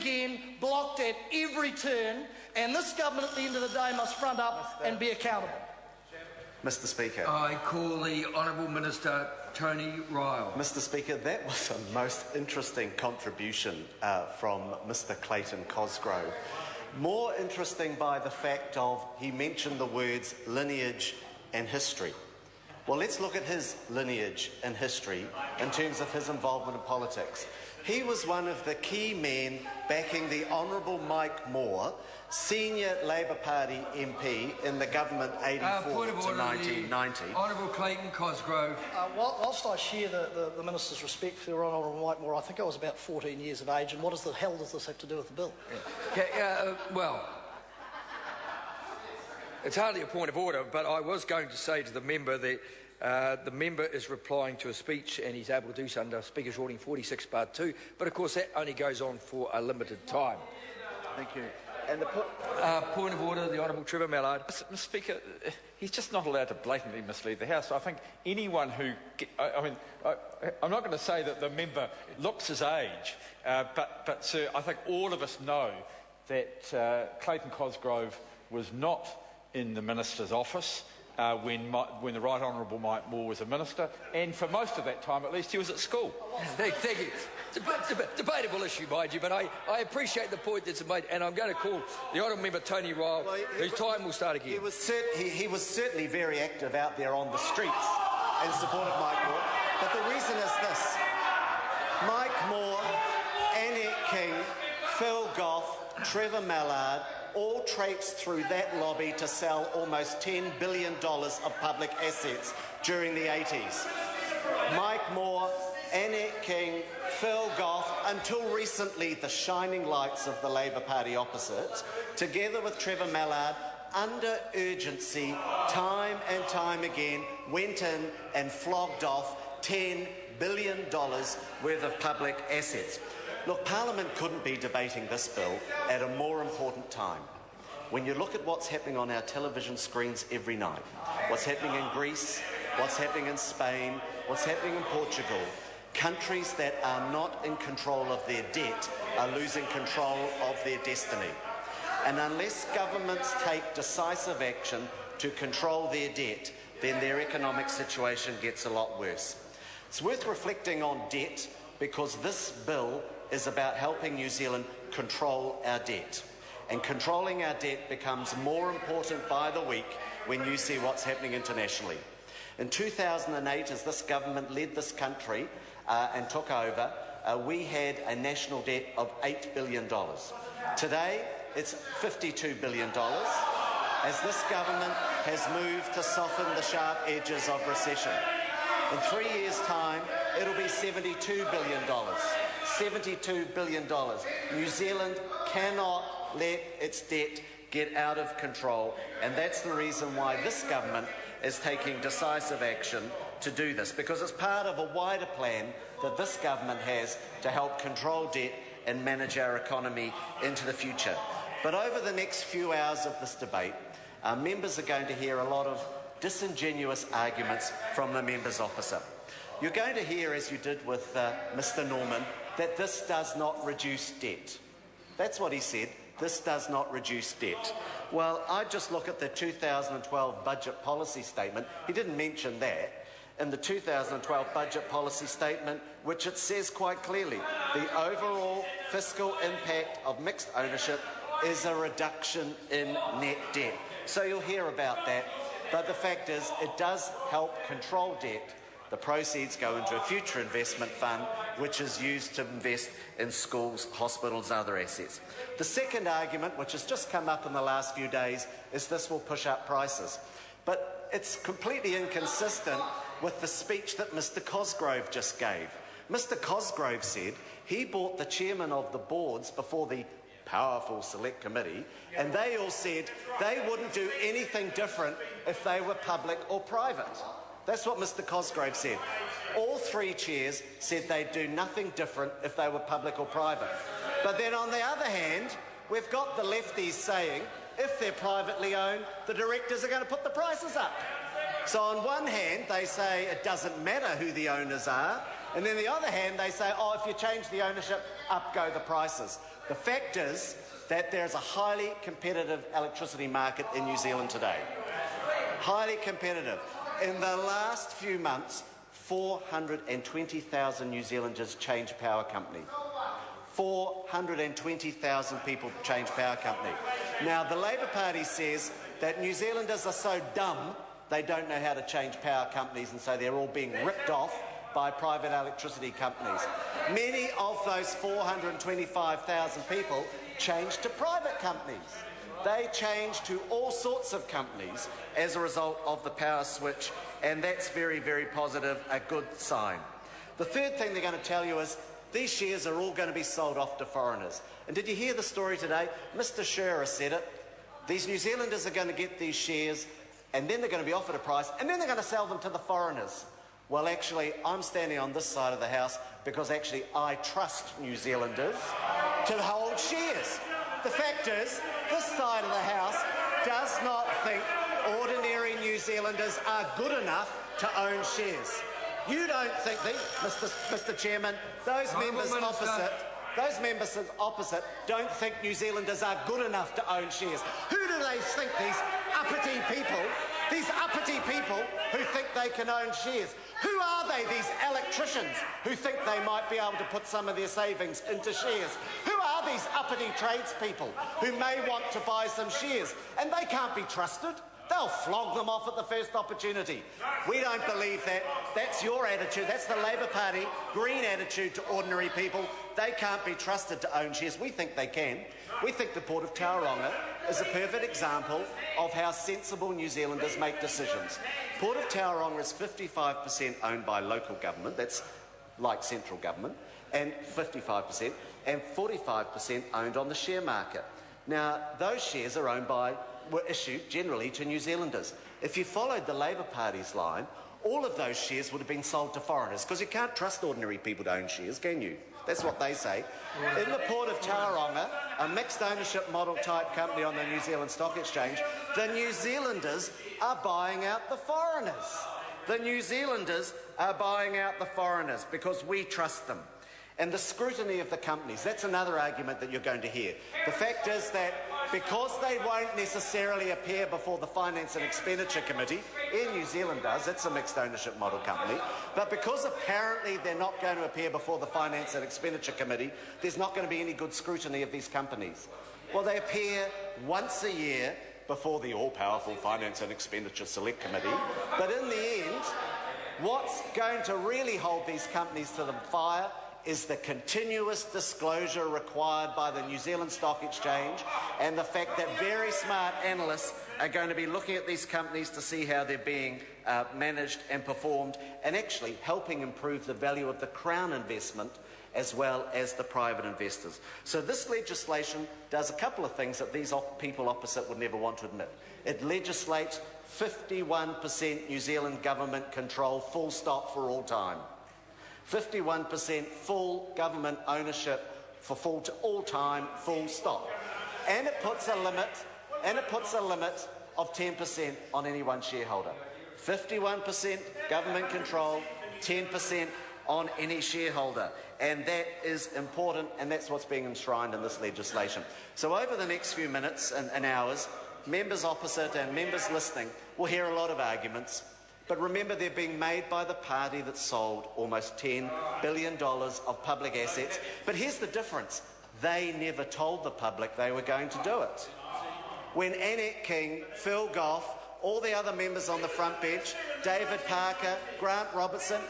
again, blocked at every turn, and this government at the end of the day must front up and be accountable. Mr Speaker. I call the Honourable Minister Tony Ryle. Mr Speaker, that was a most interesting contribution from Mr Clayton Cosgrove. More interesting by the fact of he mentioned the words lineage and history. Well, let's look at his lineage and history in terms of his involvement in politics. He was one of the key men backing the Honourable Mike Moore, senior Labour Party MP in the government 84 to 1990. Honourable Clayton Cosgrove. Whilst I share the Minister's respect for the Honourable Mike Moore, I think I was about 14 years of age, and what the hell does this have to do with the bill? Well, it's hardly a point of order, but I was going to say to the member that the member is replying to a speech and he's able to do so under Speaker's Ruling 46 Part 2, but of course that only goes on for a limited time. Thank you. And the point of order, the Honourable Trevor Mallard. Mr Speaker, he's just not allowed to blatantly mislead the House. I think anyone who... I'm not going to say that the member looks his age, but sir, I think all of us know that Clayton Cosgrove was not in the Minister's office when the Right Honourable Mike Moore was a Minister, and for most of that time at least he was at school. Thank you. It's a debatable issue, mind you, but I appreciate the point that's made, and I'm going to call the Honourable Member Tony Ryle, whose time will start again. He was certainly very active out there on the streets in support of Mike Moore, but the reason is this. Mike Moore, Annette King, Phil Goff, Trevor Mallard all traipsed through that lobby to sell almost $10 billion of public assets during the 80s. Mike Moore, Annette King, Phil Goff, until recently the shining lights of the Labour Party opposite, together with Trevor Mallard, under urgency, time and time again, went in and flogged off $10 billion worth of public assets. Look, Parliament couldn't be debating this bill at a more important time. When you look at what's happening on our television screens every night, what's happening in Greece, what's happening in Spain, what's happening in Portugal, countries that are not in control of their debt are losing control of their destiny. And unless governments take decisive action to control their debt, then their economic situation gets a lot worse. It's worth reflecting on debt because this bill is about helping New Zealand control our debt. And controlling our debt becomes more important by the week when you see what's happening internationally. In 2008, as this government led this country and took over, we had a national debt of $8 billion. Today, it's $52 billion, as this government has moved to soften the sharp edges of recession. In 3 years' time, it'll be $72 billion. $72 billion. New Zealand cannot let its debt get out of control, and that's the reason why this government is taking decisive action to do this, because it's part of a wider plan that this government has to help control debt and manage our economy into the future. But over the next few hours of this debate, our members are going to hear a lot of disingenuous arguments from the members opposite. You're going to hear, as you did with Mr Norman, that this does not reduce debt. That's what he said. This does not reduce debt. Well, I just look at the 2012 budget policy statement. He didn't mention that. In the 2012 budget policy statement, which it says quite clearly, the overall fiscal impact of mixed ownership is a reduction in net debt. So you'll hear about that. But the fact is, it does help control debt. The proceeds go into a future investment fund, which is used to invest in schools, hospitals and other assets. The second argument, which has just come up in the last few days, is this will push up prices. But it's completely inconsistent with the speech that Mr Cosgrove just gave. Mr Cosgrove said he brought the chairman of the boards before the powerful select committee, and they all said they wouldn't do anything different if they were public or private. That's what Mr Cosgrove said. All three chairs said they'd do nothing different if they were public or private. But then on the other hand, we've got the lefties saying if they're privately owned, the directors are going to put the prices up. So on one hand, they say it doesn't matter who the owners are, and then on the other hand, they say, oh, if you change the ownership, up go the prices. The fact is that there's a highly competitive electricity market in New Zealand today. Highly competitive. In the last few months, 420,000 New Zealanders changed power company. 420,000 people changed power company. Now, the Labour Party says that New Zealanders are so dumb they don't know how to change power companies, and so they're all being ripped off by private electricity companies. Many of those 425,000 people changed to private companies. They changed to all sorts of companies as a result of the power switch, and that's very, very positive, a good sign. The third thing they're going to tell you is these shares are all going to be sold off to foreigners. And did you hear the story today? Mr. Shearer said it. These New Zealanders are going to get these shares, and then they're going to be offered a price, and then they're going to sell them to the foreigners. Well, actually, I'm standing on this side of the House because actually I trust New Zealanders to hold shares. The fact is, this side of the House does not think ordinary New Zealanders are good enough to own shares. You don't think Mr. Chairman, those members opposite don't think New Zealanders are good enough to own shares. Who do they think, these uppity people who think they can own shares? Who are they, these electricians who think they might be able to put some of their savings into shares? Who are these uppity tradespeople who may want to buy some shares? And they can't be trusted. They'll flog them off at the first opportunity. We don't believe that. That's your attitude. That's the Labour Party green attitude to ordinary people. They can't be trusted to own shares. We think they can. We think the Port of Tauranga is a perfect example of how sensible New Zealanders make decisions. Port of Tauranga is 55% owned by local government, that's like central government, and 55%, and 45% owned on the share market. Now, those shares were issued generally to New Zealanders. If you followed the Labour Party's line, all of those shares would have been sold to foreigners, because you can't trust ordinary people to own shares, can you? That's what they say. In the Port of Tauranga, a mixed ownership model type company on the New Zealand Stock Exchange, the New Zealanders are buying out the foreigners. The New Zealanders are buying out the foreigners because we trust them. And the scrutiny of the companies, that's another argument that you're going to hear. The fact is that because they won't necessarily appear before the Finance and Expenditure Committee, Air New Zealand does, it's a mixed ownership model company, but because apparently they're not going to appear before the Finance and Expenditure Committee, there's not going to be any good scrutiny of these companies. Well, they appear once a year before the all-powerful Finance and Expenditure Select Committee, but in the end, what's going to really hold these companies to the fire is the continuous disclosure required by the New Zealand Stock Exchange, and the fact that very smart analysts are going to be looking at these companies to see how they're being managed and performed, and actually helping improve the value of the Crown investment as well as the private investors. So this legislation does a couple of things that these people opposite would never want to admit. It legislates 51% New Zealand government control, full stop, for all time. 51% full government ownership for all time, full stop. And it puts a limit of 10% on any one shareholder. 51% government control, 10% on any shareholder. And that is important, and that's what's being enshrined in this legislation. So over the next few minutes and hours, members opposite and members listening will hear a lot of arguments. But remember, they're being made by the party that sold almost $10 billion of public assets. But here's the difference. They never told the public they were going to do it. When Annette King, Phil Goff, all the other members on the front bench, David Parker, Grant Robertson,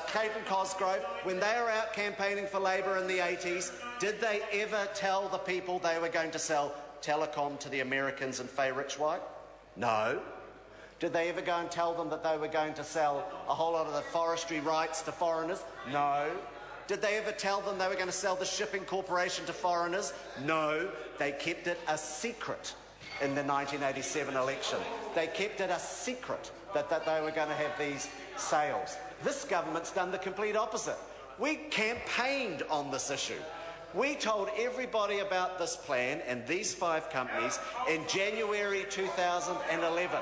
Clayton Cosgrove, when they were out campaigning for Labour in the 80s, did they ever tell the people they were going to sell telecom to the Americans and Fay Rich White? No. Did they ever go and tell them that they were going to sell a whole lot of the forestry rights to foreigners? No. Did they ever tell them they were going to sell the shipping corporation to foreigners? No. They kept it a secret in the 1987 election. They kept it a secret that they were going to have these sales. This government's done the complete opposite. We campaigned on this issue. We told everybody about this plan and these 5 companies in January 2011.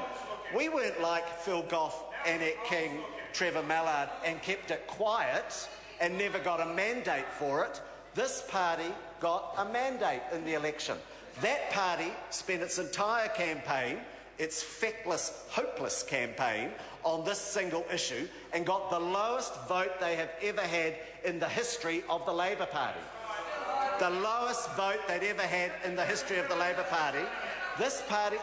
We weren't like Phil Goff, Annette King, Trevor Mallard, and kept it quiet and never got a mandate for it. This party got a mandate in the election. That party spent its entire campaign, its feckless, hopeless campaign, on this single issue and got the lowest vote they have ever had in the history of the Labour Party. The lowest vote they'd ever had in the history of the Labour Party. This party...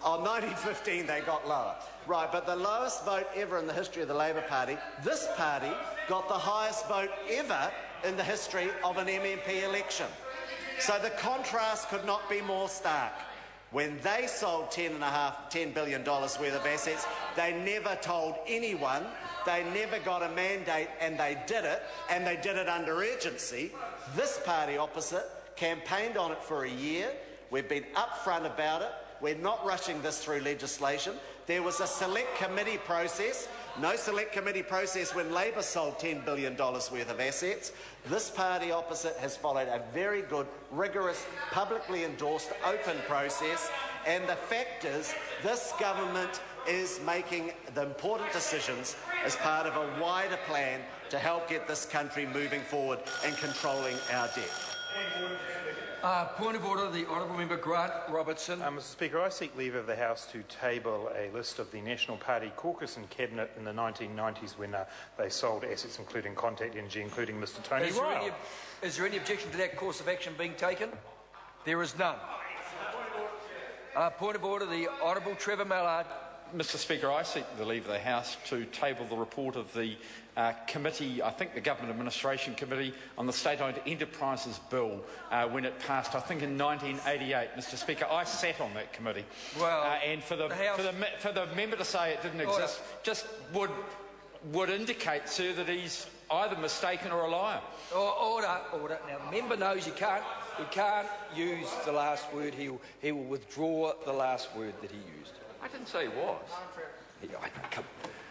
Oh, 1915 they got lower. Right, but the lowest vote ever in the history of the Labour Party, this party got the highest vote ever in the history of an MMP election. So the contrast could not be more stark. When they sold $10 billion worth of assets, they never told anyone, they never got a mandate, and they did it under urgency. This party opposite campaigned on it for a year. We've been upfront about it. We're not rushing this through legislation. There was a select committee process. No select committee process when Labor sold $10 billion worth of assets. This party opposite has followed a very good, rigorous, publicly endorsed, open process. And the fact is, this government is making the important decisions as part of a wider plan to help get this country moving forward and controlling our debt. Point of order, the Honourable Member Grant Robertson. Mr Speaker, I seek leave of the House to table a list of the National Party caucus and cabinet in the 1990s when they sold assets including Contact Energy, including Mr Tony Ryle. Is there any objection to that course of action being taken? There is none. Point of order, the Honourable Trevor Mallard. Mr Speaker, I seek the leave of the House to table the report of the committee, I think the Government Administration Committee, on the State-Owned Enterprises Bill when it passed, I think in 1988. Mr Speaker, I sat on that committee. Well, and for the member to say it didn't exist just would indicate, sir, that he's either mistaken or a liar. Order. Now, the member knows he can't use the last word. He will withdraw the last word that he used. I didn't say he was.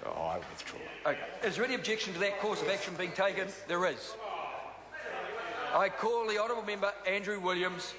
I withdraw. Okay. Is there any objection to that course of action being taken? There is. I call the Honourable Member Andrew Williams.